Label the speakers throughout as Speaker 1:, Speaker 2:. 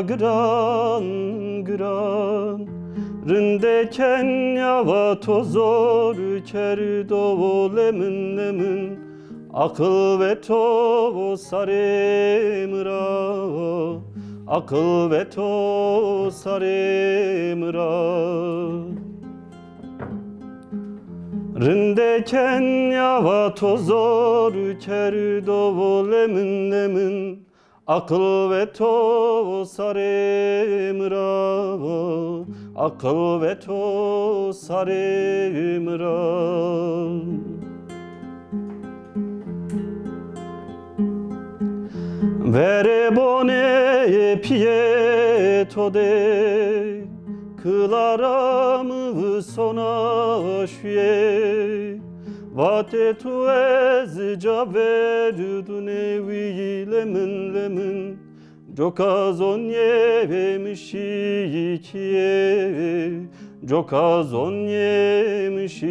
Speaker 1: gran gran Rinde Kenya va tozor kerdo lemin lemin Akıl ve to saremra Akıl ve to saremra Rinde Kenya va tozor kerdo lemin lemin Akıl ve to saremra Akıl ve to saremra Vere bone pieto de Kılaramı sona şüye Vate tu ez caverdu nevi lemin lemin Jokazon yemişikiye Jokazon yemişikiye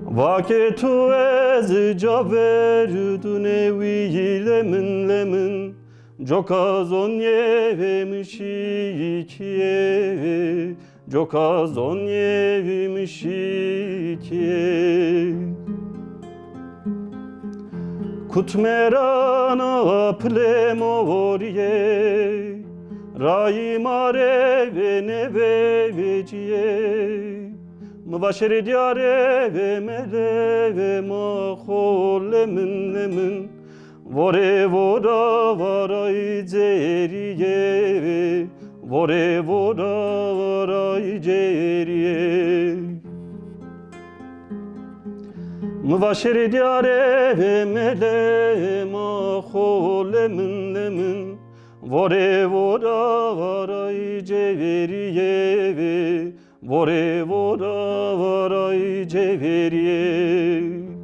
Speaker 1: Vake tu ez caverdu nevi lemin lemin Jokazon yemişikiye Jokazon yemişikiye Kutmerana plemoriye Raimare ve neveciye Mıbaşeri diyare ve mele ve mahol lemin lemin Vore vora varay ceriye Vore vora varay ceriye Mıbaşeri diyare ve mele mahol lemin lemin Vore vora varay ceriye Vore vora varay ceriye